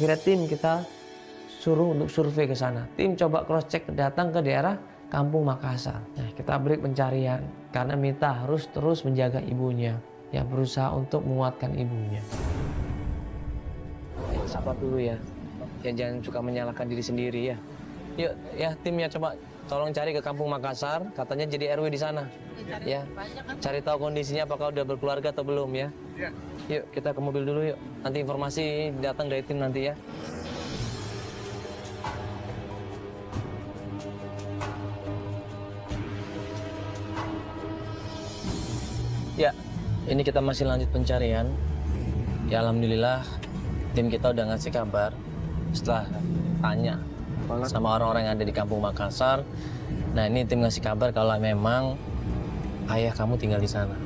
Akhirnya tim kita suruh untuk survei ke sana. Tim coba cross check datang ke daerah Kampung Makassar. Nah, kita break pencarian karena Mita harus terus menjaga ibunya. Ya, berusaha untuk menguatkan ibunya. Sabar dulu ya. Ya jangan suka menyalahkan diri sendiri ya. Yuk ya timnya coba tolong cari ke Kampung Makassar, katanya jadi RW di sana. Ya. Cari tahu kondisinya apakah udah berkeluarga atau belum ya. Yuk kita ke mobil dulu yuk. Nanti informasi datang dari tim nanti ya. Ya, ini kita masih lanjut pencarian. Ya alhamdulillah tim kita udah ngasih kabar setelah tanya sama orang-orang yang ada di Kampung Makassar. Nah ini tim ngasih kabar kalau memang ayah kamu tinggal di sana.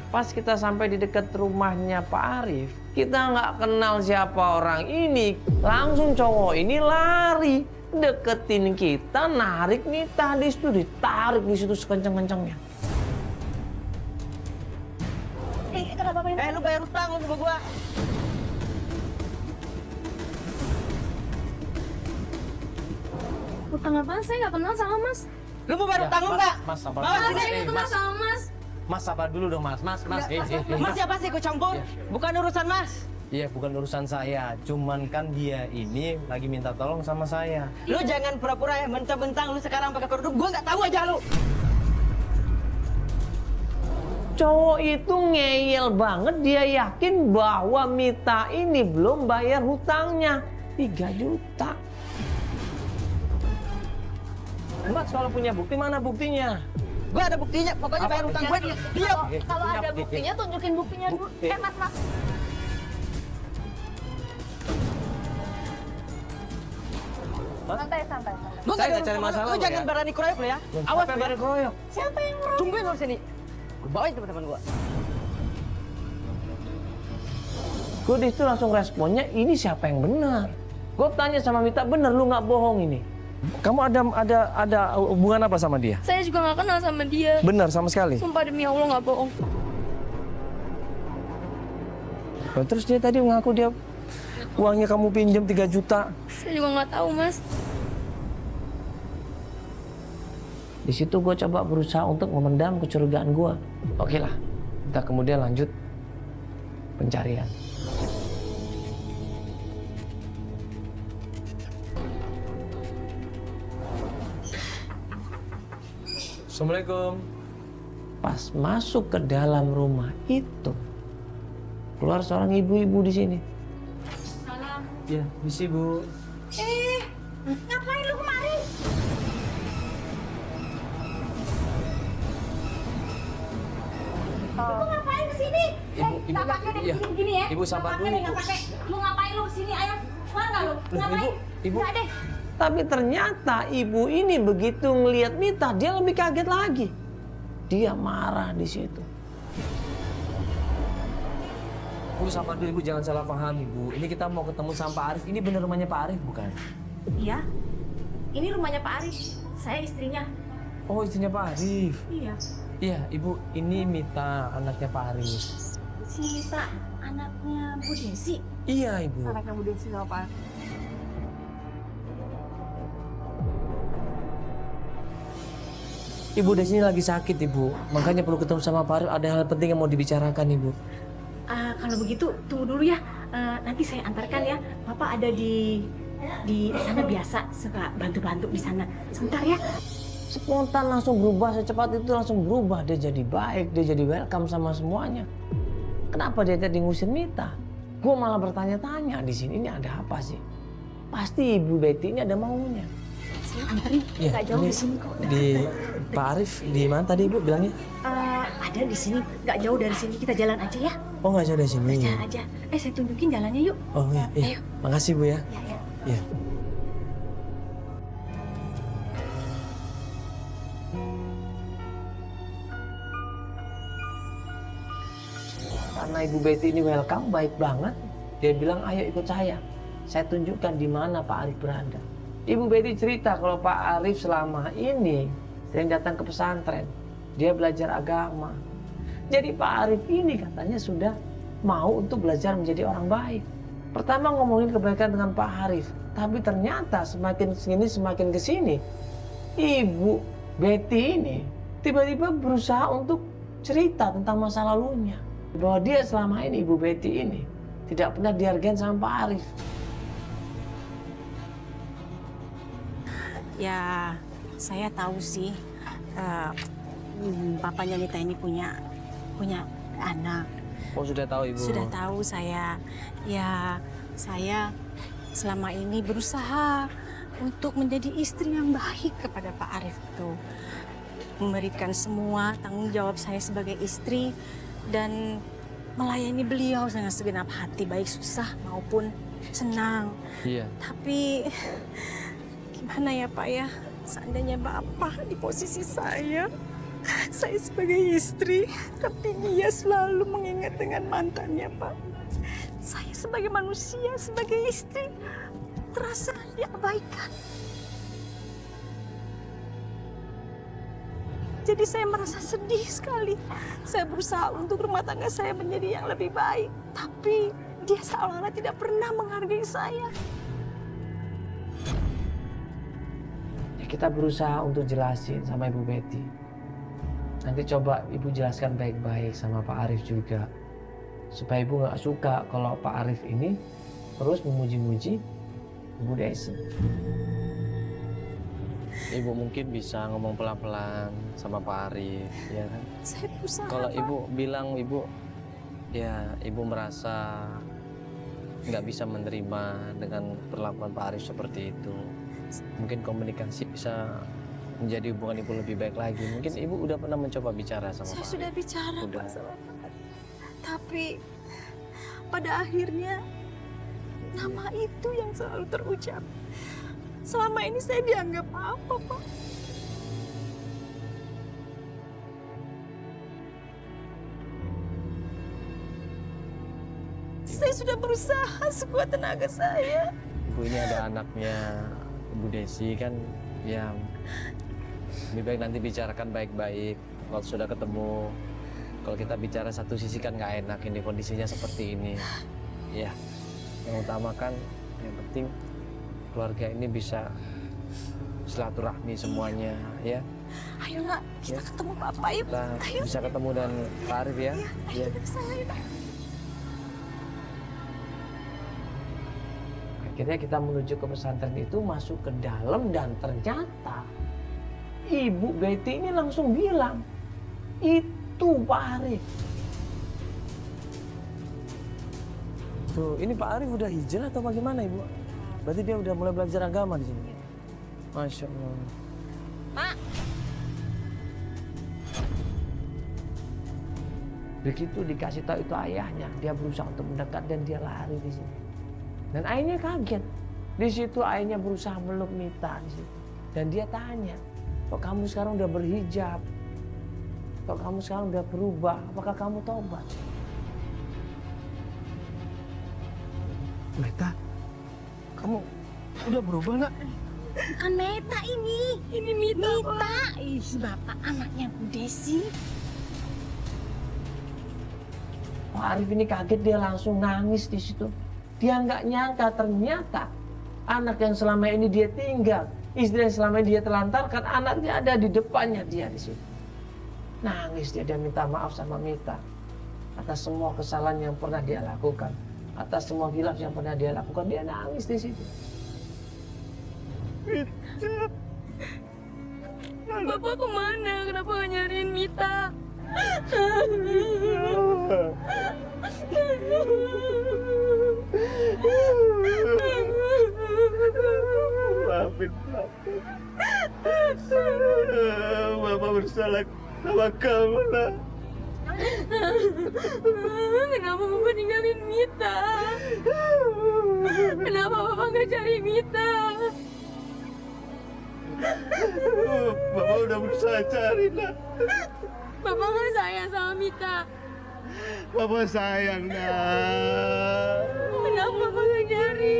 Pas kita sampai di dekat rumahnya Pak Arif, kita nggak kenal siapa orang ini. Langsung cowok ini lari, deketin kita, narik Mita di situ, ditarik di situ sekencang-kencangnya. Lu bayar utang lu sama gua. Utang apaan? Saya nggak kenal sama Mas. Lu mau bayar utang lu nggak? Mas sabar. Saya nggak kenal sama Mas. Mas sabar dulu dong Mas. Mas. Mas siapa sih ikut campur? Bukan urusan Mas. Iya bukan urusan saya, cuman kan dia ini lagi minta tolong sama saya. Lu jangan pura-pura ya, mentang-mentang lu sekarang pakai kerudung, gua nggak tahu aja lu. Cowok itu ngeyel banget, dia yakin bahwa Mita ini belum bayar hutangnya 3 juta. Mas kalau punya bukti, mana buktinya? Gua ada buktinya, pokoknya bayar utang gua. Diam. Kalau ada buktinya, tunjukin buktinya dulu. Mas. Santai. Lu Saya nggak cari masalah Lu lo jangan ya. berani keroyok lu ya. Awas berani keroyok. Siapa yang ngeroyok? Tungguin lu sini. Gua bawain teman-teman gua. Gue di situ langsung responnya, ini siapa yang benar? Gue tanya sama Mita, bener lu nggak bohong ini? Kamu ada hubungan apa sama dia? Saya juga nggak kenal sama dia. Benar sama sekali. Sumpah demi Allah nggak bohong. Nah, terus dia tadi mengaku dia uangnya kamu pinjam 3 juta. Saya juga nggak tahu Mas. Di situ gue coba berusaha untuk memendam kecurigaan gue. Oke lah, kita kemudian lanjut pencarian. Assalamualaikum. Pas masuk ke dalam rumah itu, keluar seorang ibu-ibu di sini. Salam. Ya, misi Bu. Ngapain lu kemari? Lu ngapain kesini? Ibu, Nggak pakai deh iya. begini ya. Ibu sabar Nggak pakai dulu, deh, nggak Bu. pakai. Lu ngapain lu kesini? Ayo, keluar nggak lu? Ngapain? Ibu. Nggak deh. Tapi ternyata ibu ini begitu ngelihat Mita, dia lebih kaget lagi. Dia marah di situ. Bu, sabar dulu Ibu, jangan salah paham Ibu. Ini kita mau ketemu sama Pak Arif. Ini bener rumahnya Pak Arif bukan? Iya. Ini rumahnya Pak Arif. Saya istrinya. Oh, istrinya Pak Arif. Iya. Iya, Ibu, ini Mita, anaknya Pak Arif. Si Mita anaknya Bu Desi. Iya, Ibu. Anaknya Bu Desi sama Pak Arif. Ibu di sini lagi sakit, Ibu. Makanya perlu ketemu sama Pak Arif. Ada hal penting yang mau dibicarakan, Ibu. Kalau begitu tunggu dulu ya. Nanti saya antarkan ya. Papa ada di sana biasa suka bantu-bantu di sana. Sebentar ya. Spontan langsung berubah, secepat itu langsung berubah. Dia jadi baik, dia jadi welcome sama semuanya. Kenapa dia tadi ngusir Mita? Gue malah bertanya-tanya di sini, ini ada apa sih? Pasti Ibu Betty ini ada maunya. Saya anterin. Iya, Nggak jauh ini di sini kok. Di Pak Arif di mana tadi Ibu bilangnya? Ada di sini. Nggak jauh dari sini. Kita jalan aja ya. Oh nggak jauh dari sini. Jalan aja. Saya tunjukin jalannya yuk. Oh iya, iya. Ayo. Makasih Bu ya. Ya. Iya. Karena Ibu Betty ini welcome, baik banget. Dia bilang, ayo ikut saya. Saya tunjukkan di mana Pak Arif berada. Ibu Betty cerita kalau Pak Arif selama ini sering datang ke pesantren. Dia belajar agama. Jadi Pak Arif ini katanya sudah mau untuk belajar menjadi orang baik. Pertama ngomongin kebaikan dengan Pak Arif, tapi ternyata semakin kesini, Ibu Betty ini tiba-tiba berusaha untuk cerita tentang masa lalunya. Bahwa dia selama ini, Ibu Betty ini, tidak pernah dihargain sama Pak Arif. Ya, saya tahu sih, papanya Mita ini punya anak. Oh sudah tahu Ibu? Sudah tahu saya. Ya, saya selama ini berusaha untuk menjadi istri yang baik kepada Pak Arif itu. Memberikan semua tanggung jawab saya sebagai istri dan melayani beliau dengan segenap hati, baik susah maupun senang. Iya. Tapi gimana ya Pak ya, seandainya Bapak di posisi saya sebagai istri, tapi dia selalu mengingat dengan mantannya Pak. Saya sebagai manusia, sebagai istri, terasa diabaikan. Jadi saya merasa sedih sekali. Saya berusaha untuk rumah tangga saya menjadi yang lebih baik. Tapi dia seolah-olah tidak pernah menghargai saya. Ya, kita berusaha untuk jelasin sama Ibu Betty. Nanti coba Ibu jelaskan baik-baik sama Pak Arif juga. Supaya Ibu nggak suka kalau Pak Arif ini terus memuji-muji Ibu Desi. Ibu mungkin bisa ngomong pelan-pelan sama Pak Arif, ya kan? Saya berusaha. Kalau Pak. Ibu bilang Ibu merasa nggak bisa menerima dengan perlakuan Pak Arif seperti itu. Mungkin komunikasi bisa menjadi hubungan Ibu lebih baik lagi. Mungkin Ibu udah pernah mencoba bicara sama Saya Pak sudah Arif? bicara Udah. Pak sama Pak. Tapi pada akhirnya nama itu yang selalu terucap. Selama ini saya dianggap apa, Pak? Saya sudah berusaha sekuat tenaga saya. Ibu ini ada anaknya, Ibu Desi kan, ya lebih baik nanti bicarakan baik-baik. Kalau sudah ketemu, kalau kita bicara satu sisi kan nggak enak, ini kondisinya seperti ini. Ya, yang utama kan, yang penting keluarga ini bisa silaturahmi semuanya, ya. Ayo nak, kita Ya. ketemu Bapak yuk. Kita Ayo. bisa ketemu dan Pak Arif ya. Ayo Ya. kita ke sana yuk. Akhirnya kita menuju ke pesantren itu, masuk ke dalam, dan ternyata Ibu Betty ini langsung bilang, itu Pak Arif. Tuh, ini Pak Arif udah hijrah atau bagaimana Ibu? Berarti dia udah mulai belajar agama di sini. Masya Allah. Pak. Begitu dikasih tahu itu ayahnya, dia berusaha untuk mendekat dan dia lari di sini. Dan ayahnya kaget. Di situ ayahnya berusaha meluk Mita di situ. Dan dia tanya, kok kamu sekarang udah berhijab? Kok kamu sekarang udah berubah? Apakah kamu tobat? Meta, kamu udah berubah nak? Bukan Meta ini. Ini Mita. Mita. Ih, Bapak anaknya Bu Desi. Pak Arif ini kaget, dia langsung nangis di situ. Dia nggak nyangka ternyata anak yang selama ini dia tinggal, istri yang selama ini dia telantarkan, anaknya ada di depannya dia di situ. Nangis dia minta maaf sama Mita atas semua kesalahan yang pernah dia lakukan, atas semua hilaf yang pernah dia lakukan. Dia nangis di situ. Bapak kemana? Kenapa nggak nyariin Mita? Maafin Bapak. Bapak bersalah sama kamu nak. Kenapa Bapak ninggalin Mita? Kenapa Bapak nggak cari Mita? Bapak udah berusaha cari nak. Bapak nggak sayang sama Mita. Bapak sayang nak. Kenapa Bapak nggak nyari?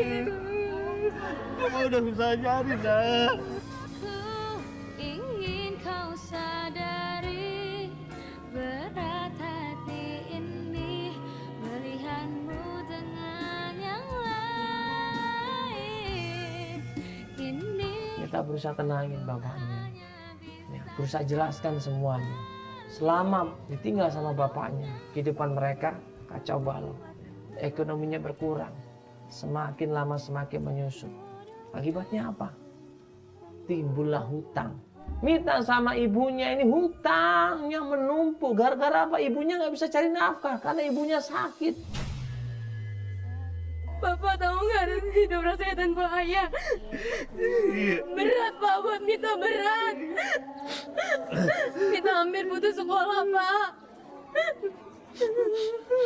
Bapak udah berusaha cari nak. Ku ingin kau Kita berusaha tenangin bapaknya, ya, berusaha jelaskan semuanya. Selama ditinggal sama bapaknya, kehidupan mereka kacau balau, ekonominya berkurang, semakin lama semakin menyusut. Akibatnya apa? Timbullah hutang. Mita sama ibunya ini hutangnya menumpuk. Gara-gara apa? Ibunya nggak bisa cari nafkah karena ibunya sakit. Bapak tahu nggak hidup rasanya tanpa ayah? Berat Pak, buat Mita berat. Mita hampir putus sekolah Pak.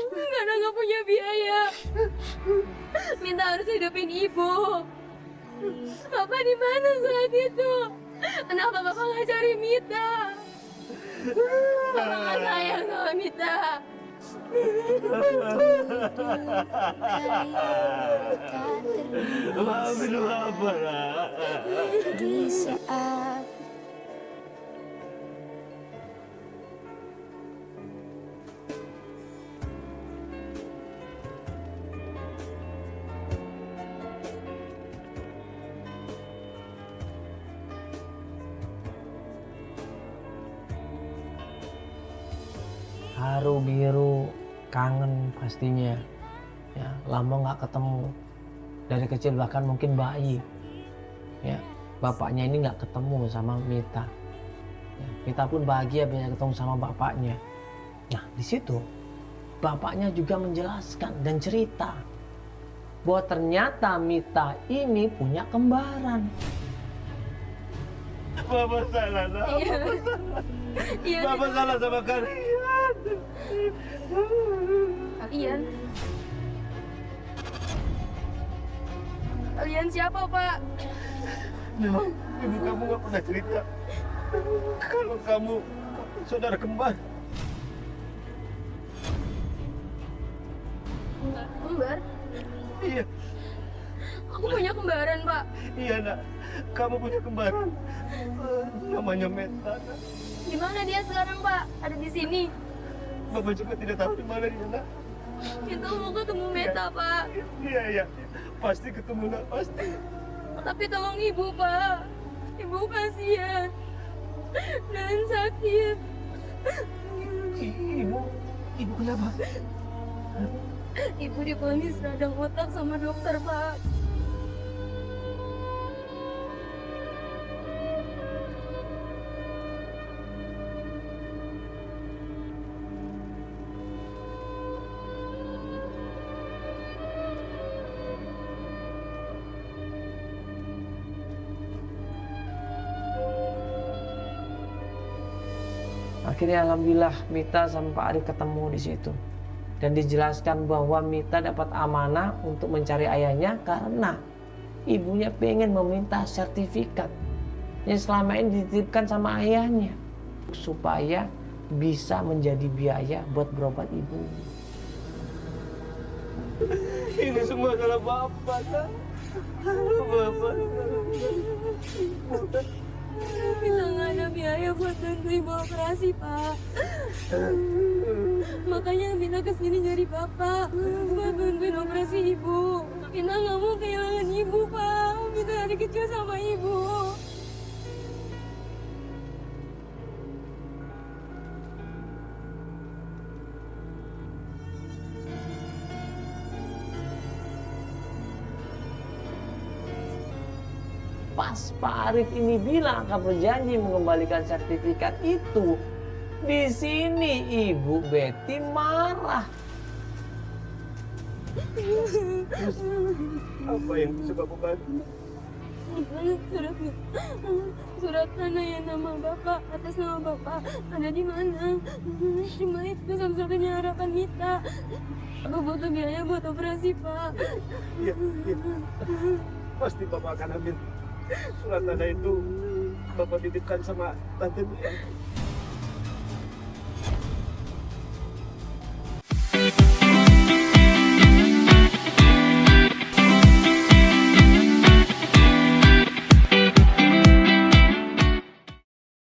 Karena nggak punya biaya. Mita harus hidupin ibu. Bapak di mana saat itu? Kenapa Bapak nggak cari Mita? Bapak nggak sayang sama Mita. Maafin apa lah? Di saat Haru biru, kangen pastinya. Ya, lama nggak ketemu. Dari kecil bahkan mungkin bayi. Ya, bapaknya ini nggak ketemu sama Mita. Ya, Mita pun bahagia bisa ketemu sama bapaknya. Nah, di situ bapaknya juga menjelaskan dan cerita bahwa ternyata Mita ini punya kembaran. Bapak salah, Iya. Bapak salah sama kalian. Kalian siapa Pak? Memang ibu kamu nggak pernah cerita kalau kamu saudara kembar. Kembar? Iya, Aku punya kembaran Pak. iya nak. Kamu punya kembaran. Namanya Meta. Nak. Di mana dia sekarang Pak? Ada di sini. Bapak juga tidak tahu di mana dia nak. Kita mau ketemu Meta Pak. Iya, iya. Pasti ketemu nak, pasti. Tapi tolong ibu Pak. Ibu kasihan dan sakit. Ibu kenapa? Ibu divonis radang otak sama dokter Pak. Akhirnya alhamdulillah Mita sama Pak Arif ketemu di situ. Dan dijelaskan bahwa Mita dapat amanah untuk mencari ayahnya karena ibunya pengen meminta sertifikat yang selama ini dititipkan sama ayahnya supaya bisa menjadi biaya buat berobat ibu. Ini semua salah Bapak nak. Bapak. Kita nggak ada biaya buat bantu ibu operasi Pak. Makanya Mina kesini nyari Bapak buat bantuin operasi ibu. Mina nggak mau kehilangan ibu Pak. Mina dari kecil sama ibu. Pas Pak Arif ini bilang akan berjanji mengembalikan sertifikat itu, di sini Ibu Betty marah. Apa yang bisa Bapak bantu? Surat tanah yang nama Bapak, atas nama Bapak, ada di mana? Cuma itu satu-satunya harapan kita. Aku butuh biaya buat operasi, Pak. Iya, iya. Pasti Bapak akan ambil. Surat tanah itu Bapak titipkan sama Tante Mia.